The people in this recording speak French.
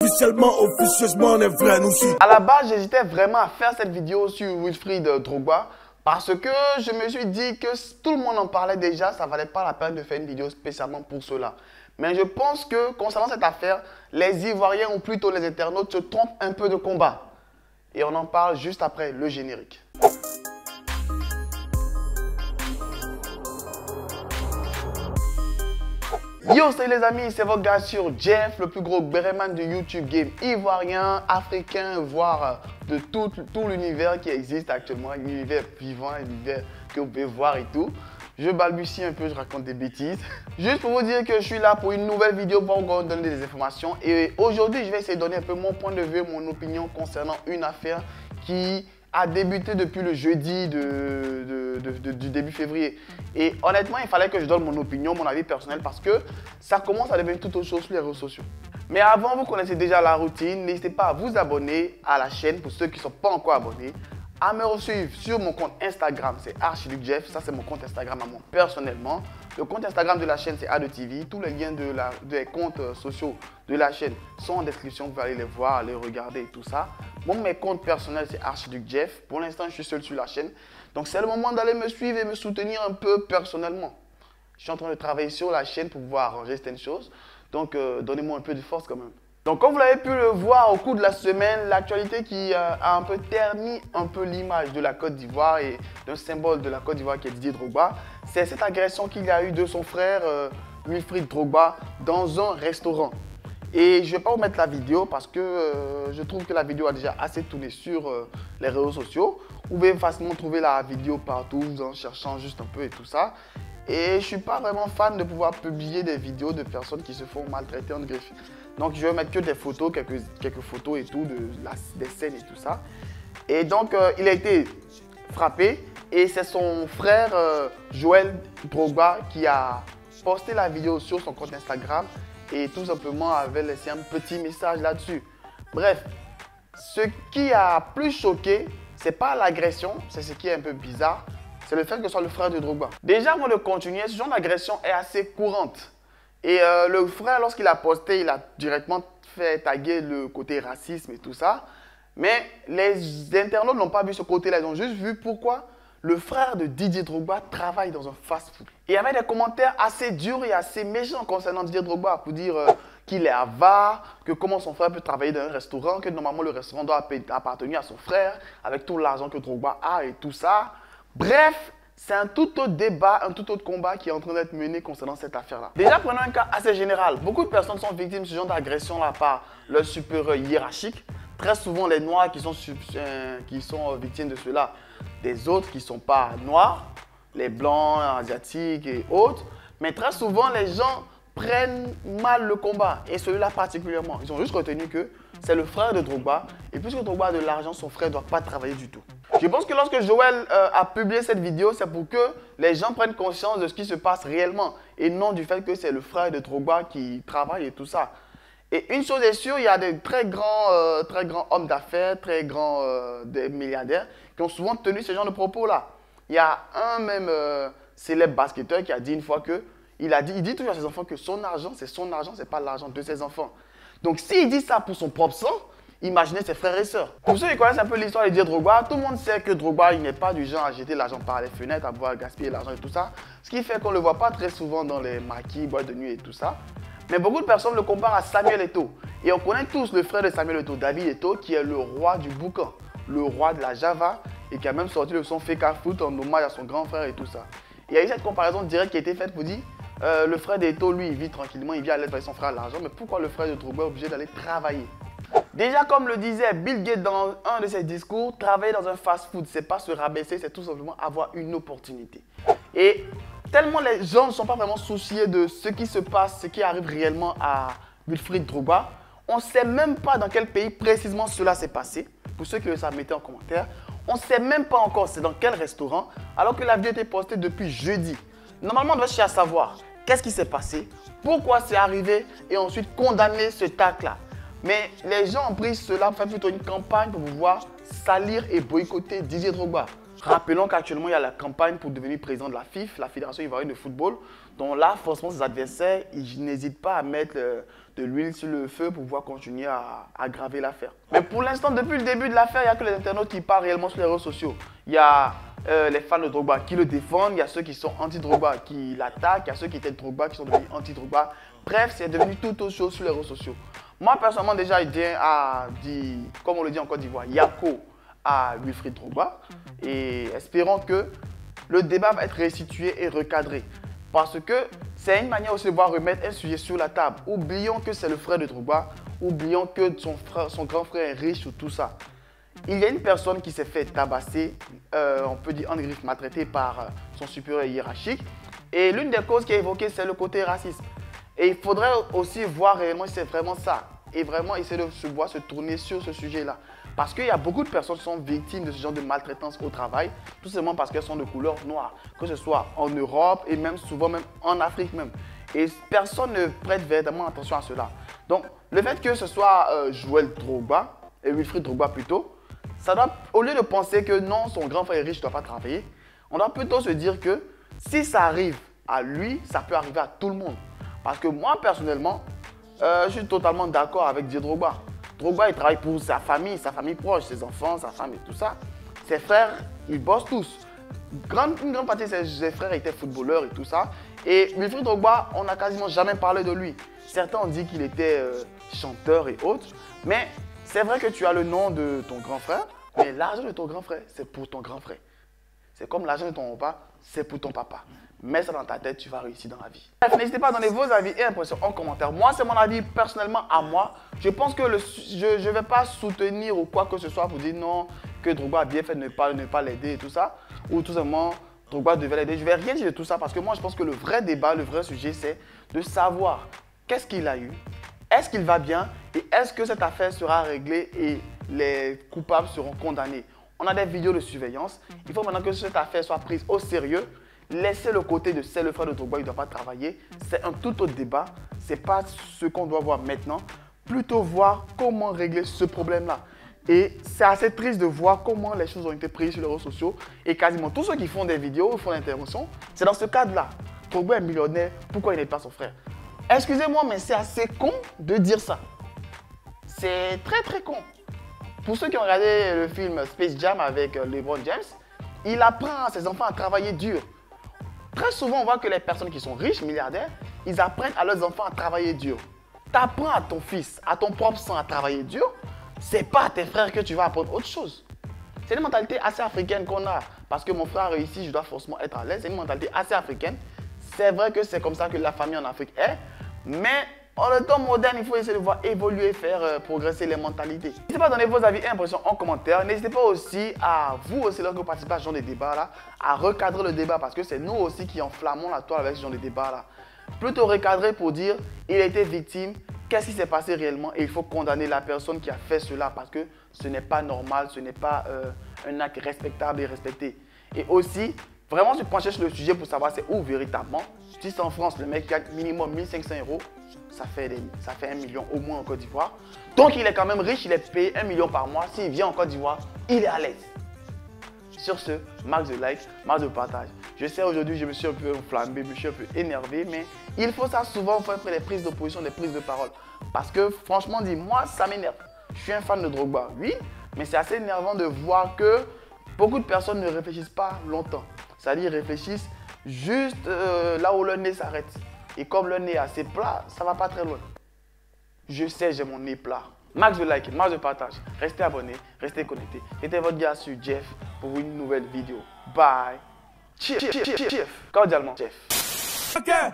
Officiellement, officieusement, on est vrai, nous aussi. À la base, j'hésitais vraiment à faire cette vidéo sur Wilfried Drogba parce que je me suis dit que tout le monde en parlait déjà, ça valait pas la peine de faire une vidéo spécialement pour cela. Mais je pense que concernant cette affaire, les Ivoiriens ou plutôt les internautes se trompent un peu de combat. Et on en parle juste après le générique. Yo, salut les amis, c'est votre gars sur Jeff, le plus gros béréman de YouTube game ivoirien, africain, voire de tout l'univers qui existe actuellement, l'univers vivant, l'univers que vous pouvez voir et tout. Je balbutie un peu, je raconte des bêtises. Juste pour vous dire que je suis là pour une nouvelle vidéo pour vous donner des informations. Et aujourd'hui, je vais essayer de donner un peu mon point de vue, mon opinion concernant une affaire qui a débuté depuis le jeudi du début février. Et honnêtement, il fallait que je donne mon opinion, mon avis personnel parce que ça commence à devenir toute autre chose sur les réseaux sociaux. Mais avant, vous connaissez déjà la routine. N'hésitez pas à vous abonner à la chaîne pour ceux qui ne sont pas encore abonnés. À me suivre sur mon compte Instagram, c'est ArchiducJeff. Ça, c'est mon compte Instagram à moi personnellement. Le compte Instagram de la chaîne, c'est AdeTV. Tous les liens des comptes sociaux de la chaîne sont en description. Vous pouvez aller les voir, les regarder et tout ça. Bon, mes comptes personnels, c'est ArchiduJeff. Pour l'instant, je suis seul sur la chaîne. Donc, c'est le moment d'aller me suivre et me soutenir un peu personnellement. Je suis en train de travailler sur la chaîne pour pouvoir arranger certaines choses. Donc, donnez-moi un peu de force quand même. Donc, comme vous l'avez pu le voir au cours de la semaine, l'actualité qui a un peu terni un peu l'image de la Côte d'Ivoire et d'un symbole de la Côte d'Ivoire qui est Didier Drogba, c'est cette agression qu'il y a eu de son frère Wilfried Drogba dans un restaurant. Et je ne vais pas vous mettre la vidéo parce que je trouve que la vidéo a déjà assez tourné sur les réseaux sociaux. Vous pouvez facilement trouver la vidéo partout en cherchant juste un peu et tout ça. Et je ne suis pas vraiment fan de pouvoir publier des vidéos de personnes qui se font maltraiter en greffe. Donc, je vais mettre que des photos, quelques photos et tout, des scènes et tout ça. Et donc, il a été frappé et c'est son frère Joël Drogba qui a posté la vidéo sur son compte Instagram et tout simplement avait laissé un petit message là-dessus. Bref, ce qui a plus choqué, c'est pas l'agression, c'est ce qui est un peu bizarre, c'est le fait que ce soit le frère de Drogba. Déjà, avant de continuer, ce genre d'agression est assez courante. Et le frère, lorsqu'il a posté, il a directement fait taguer le côté racisme et tout ça. Mais les internautes n'ont pas vu ce côté-là, ils ont juste vu pourquoi le frère de Didier Drogba travaille dans un fast-food. Et il y avait des commentaires assez durs et assez méchants concernant Didier Drogba pour dire qu'il est avare, que comment son frère peut travailler dans un restaurant, que normalement le restaurant doit appartenir à son frère avec tout l'argent que Drogba a et tout ça. Bref, c'est un tout autre débat, un tout autre combat qui est en train d'être mené concernant cette affaire-là. Déjà, prenons un cas assez général. Beaucoup de personnes sont victimes de ce genre d'agression-là par leur supérieur hiérarchique. Très souvent, les Noirs qui sont victimes de cela, des autres qui ne sont pas noirs, les Blancs, Asiatiques et autres. Mais très souvent, les gens prennent mal le combat, et celui-là particulièrement. Ils ont juste retenu que c'est le frère de Drogba, et puisque Drogba a de l'argent, son frère ne doit pas travailler du tout. Je pense que lorsque Joël a publié cette vidéo, c'est pour que les gens prennent conscience de ce qui se passe réellement, et non du fait que c'est le frère de Drogba qui travaille et tout ça. Et une chose est sûre, il y a des très grands hommes d'affaires, très grands des milliardaires, qui ont souvent tenu ce genre de propos-là. Il y a un même célèbre basketteur qui a dit une fois que il dit toujours à ses enfants que son argent, c'est pas l'argent de ses enfants. Donc, s'il dit ça pour son propre sang, imaginez ses frères et sœurs. Pour ceux qui connaissent un peu l'histoire de Didier Drogba, tout le monde sait que Drogba, il n'est pas du genre à jeter l'argent par les fenêtres, à pouvoir gaspiller l'argent et tout ça. Ce qui fait qu'on ne le voit pas très souvent dans les maquis, boîtes de nuit et tout ça. Mais beaucoup de personnes le comparent à Samuel Eto'o. Et on connaît tous le frère de Samuel Eto'o, David Eto'o, qui est le roi du boucan, le roi de la Java, et qui a même sorti le son Feka Foot en hommage à son grand frère et tout ça. Et il y a eu cette comparaison directe qui a été faite pour dire le frère d'Eto'o, lui, il vit tranquillement, il vient à l'aide avec son frère l'argent, mais pourquoi le frère de Drogba est obligé d'aller travailler? Déjà, comme le disait Bill Gates dans un de ses discours, travailler dans un fast-food, c'est pas se rabaisser, c'est tout simplement avoir une opportunité. Et tellement les gens ne sont pas vraiment souciés de ce qui se passe, ce qui arrive réellement à Wilfried Drogba, on ne sait même pas dans quel pays précisément cela s'est passé. Pour ceux qui le savent, mettez en commentaire. On ne sait même pas encore c'est dans quel restaurant, alors que la vidéo a été postée depuis jeudi. Normalement, on doit chercher à savoir qu'est-ce qui s'est passé, pourquoi c'est arrivé et ensuite condamner ce tac-là. Mais les gens ont pris cela pour faire plutôt une campagne pour pouvoir salir et boycotter Didier Drogba. Rappelons qu'actuellement, il y a la campagne pour devenir président de la FIF, la Fédération Ivoirienne de Football. Donc là, forcément, ses adversaires, ils n'hésitent pas à mettre de l'huile sur le feu pour pouvoir continuer à aggraver l'affaire. Mais pour l'instant, depuis le début de l'affaire, il n'y a que les internautes qui parlent réellement sur les réseaux sociaux. Il y a les fans de Drogba qui le défendent, il y a ceux qui sont anti-Drogba qui l'attaquent, il y a ceux qui étaient Drogba qui sont devenus anti-Drogba. Bref, c'est devenu tout autre chose sur les réseaux sociaux. Moi, personnellement, déjà, il vient à dire, comme on le dit en Côte d'Ivoire, Yako à Wilfried Drogba. Et espérons que le débat va être restitué et recadré. Parce que c'est une manière aussi de voir remettre un sujet sur la table. Oublions que c'est le frère de Drogba, oublions que son grand frère est riche sur tout ça. Il y a une personne qui s'est fait tabasser, on peut dire en griffe, maltraitée par son supérieur hiérarchique. Et l'une des causes qui est évoquée, c'est le côté raciste. Et il faudrait aussi voir réellement si c'est vraiment ça. Et vraiment essayer de se tourner sur ce sujet-là. Parce qu'il y a beaucoup de personnes qui sont victimes de ce genre de maltraitance au travail, tout simplement parce qu'elles sont de couleur noire, que ce soit en Europe et même souvent même en Afrique même. Et personne ne prête véritablement attention à cela. Donc, le fait que ce soit Joël Drogba, et Wilfried Drogba plutôt, ça doit, au lieu de penser que non, son grand frère est riche, ne doit pas travailler, on doit plutôt se dire que si ça arrive à lui, ça peut arriver à tout le monde. Parce que moi, personnellement, je suis totalement d'accord avec Didier Drogba. Drogba, il travaille pour sa famille proche, ses enfants, sa femme et tout ça. Ses frères, ils bossent tous. Une grande partie de ses frères étaient footballeurs et tout ça. Et Wilfried Drogba, on n'a quasiment jamais parlé de lui. Certains ont dit qu'il était chanteur et autres. Mais c'est vrai que tu as le nom de ton grand frère, mais l'argent de ton grand frère, c'est pour ton grand frère. C'est comme l'argent de ton papa, c'est pour ton papa. Mets ça dans ta tête, tu vas réussir dans la vie. N'hésitez pas à donner vos avis et impressions en commentaire. Moi, c'est mon avis personnellement à moi. Je pense que je ne vais pas soutenir ou quoi que ce soit pour dire non, que Drogba a bien fait de ne pas l'aider et tout ça. Ou tout simplement, Drogba devait l'aider. Je ne vais rien dire de tout ça parce que moi, je pense que le vrai débat, le vrai sujet, c'est de savoir qu'est-ce qu'il a eu, est-ce qu'il va bien et est-ce que cette affaire sera réglée et les coupables seront condamnés. On a des vidéos de surveillance. Il faut maintenant que cette affaire soit prise au sérieux. Laissez le côté de c'est le frère de Drogba, il ne doit pas travailler. C'est un tout autre débat. Ce n'est pas ce qu'on doit voir maintenant. Plutôt voir comment régler ce problème-là. Et c'est assez triste de voir comment les choses ont été prises sur les réseaux sociaux. Et quasiment tous ceux qui font des vidéos, font des interventions, c'est dans ce cadre-là. Drogba est millionnaire, pourquoi il n'est pas son frère? Excusez-moi, mais c'est assez con de dire ça. C'est très très con. Pour ceux qui ont regardé le film Space Jam avec LeBron James, il apprend à ses enfants à travailler dur. Très souvent, on voit que les personnes qui sont riches, milliardaires, ils apprennent à leurs enfants à travailler dur. Tu apprends à ton fils, à ton propre sang à travailler dur, c'est pas à tes frères que tu vas apprendre autre chose. C'est une mentalité assez africaine qu'on a. Parce que mon frère a réussi, je dois forcément être à l'aise. C'est une mentalité assez africaine. C'est vrai que c'est comme ça que la famille en Afrique est. Mais en le temps moderne, il faut essayer de voir évoluer, faire progresser les mentalités. N'hésitez pas à donner vos avis et impressions en commentaire. N'hésitez pas aussi à vous aussi, lorsque vous participez à ce genre de débat là, à recadrer le débat parce que c'est nous aussi qui enflammons la toile avec ce genre de débat là. Plutôt recadrer pour dire il a été victime, qu'est-ce qui s'est passé réellement et il faut condamner la personne qui a fait cela parce que ce n'est pas normal, ce n'est pas un acte respectable et respecté. Et aussi, vraiment se pencher sur le sujet pour savoir c'est où véritablement. Si c'est en France, le mec gagne minimum 1500 €, ça fait 1 million au moins en Côte d'Ivoire. Donc il est quand même riche, il est payé 1 million par mois. S'il vient en Côte d'Ivoire, il est à l'aise. Sur ce, max de like, max de partage. Je sais aujourd'hui, je me suis un peu enflammé, je me suis un peu énervé, mais il faut ça souvent faire après les prises d'opposition, les prises de parole. Parce que franchement, moi, ça m'énerve. Je suis un fan de Drogba, oui, mais c'est assez énervant de voir que beaucoup de personnes ne réfléchissent pas longtemps. C'est-à-dire réfléchissent juste là où leur nez s'arrête. Et comme le nez est assez plat, ça ne va pas très loin. Je sais, j'ai mon nez plat. Max de like, max de partage. Restez abonnés, restez connectés. C'était votre gars sur Jeff pour une nouvelle vidéo. Bye. Chief. Cordialement, Jeff. Okay.